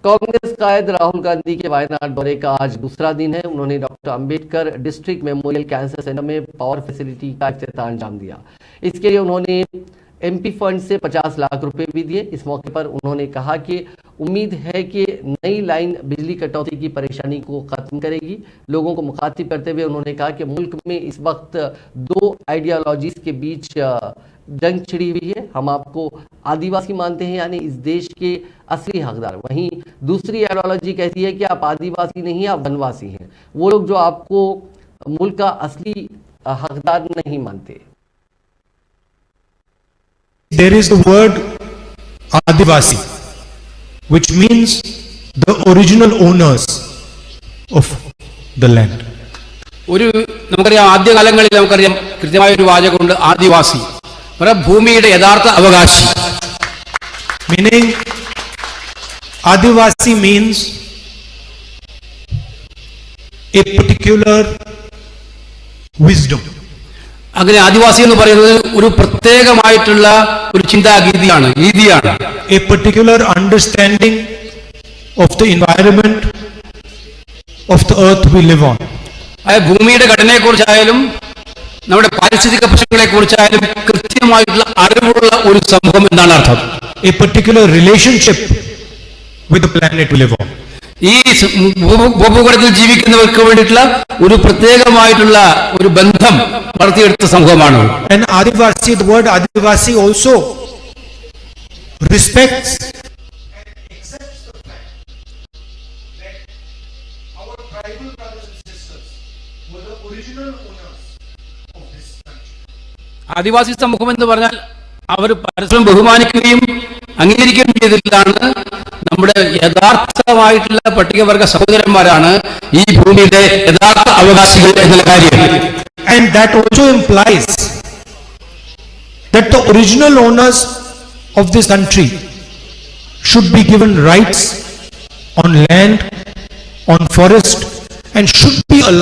कांग्रेस कायद राहुल गांधी के वायनाड दौरे का आज दूसरा दिन है। उन्होंने doctor Ambedkar district memorial cancer centre में पावर फैसिलिटी का इफ्तिताह अंजाम दिया। इसके लिए उन्होंने एमपी फंड से 50 लाख रुपए भी दिए। इस मौके पर उन्होंने कहा कि उम्मीद है कि नई लाइन बिजली कटौती की परेशानी को खत्म करेगी। लोगों को मुखातिब करते हुए उन्होंने कहा कि मुल्क में इस वक्त दो आइडियोलॉजीज के बीच जंग छिड़ी हुई है। हम आपको आदिवासी मानते हैं, यानी इस देश के असली हकदार। वहीं दूसरी आइडियोलॉजी कहती है कि आप आदिवासी नहीं, आप वनवासी हैं। वो लोग जो आपको मुल्क का असली हकदार नहीं मानते। There is the word Adivasi, which means the original owners of the land. ഒരു നമുക്കറിയാം, ആദ്യകാലങ്ങളിൽ നമുക്കറിയാം കൃത്യമായ ഒരു വാചകമുണ്ട്, ആദിവാസി, ഭൂമിയുടെ യഥാർത്ഥ അവകാശി. Meaning Adivasi means a particular wisdom. അങ്ങനെ ആദിവാസി എന്ന് പറയുന്നത് ഒരു പ്രത്യേകമായിട്ടുള്ള ഒരു ചിന്താഗതിയാണ്, രീതിയാണ്. A particular understanding of the environment of the earth we live on. ഭൂമിയുടെ ഘടനയെക്കുറിച്ചായാലും നമ്മുടെ പാരിസ്ഥിതിക പ്രശ്നങ്ങളെ കുറിച്ചായാലും കൃത്യമായിട്ടുള്ള അറിവുള്ള ഒരു സമൂഹം എന്നാണ് അർത്ഥം. A particular relationship with the planet we live on. ഈ ഭൂപടത്തിൽ ജീവിക്കുന്നവർക്ക് വേണ്ടിയിട്ടുള്ള ഒരു പ്രത്യേകമായിട്ടുള്ള ഒരു ബന്ധം വളർത്തിയെടുത്ത സമൂഹമാണ്. And Adivasi, the word Adivasi also respects and accepts the fact that our tribal brothers and sisters were the original owners of this country. ആദിവാസി സമൂഹം എന്ന് പറഞ്ഞാൽ അവർ പരസ്പരം ബഹുമാനിക്കുകയും അംഗീകരിക്കുകയും ചെയ്തതിലാണ് നമ്മുടെ യഥാർത്ഥമായിട്ടുള്ള പട്ടികവർഗ സഹോദരന്മാരാണ് ഈ ഭൂമിയുടെ യഥാർത്ഥ അവകാശികൾ എന്നുള്ള കാര്യം. And that also implies that the original owners of this country should be given rights on land, on forest, and should be allowed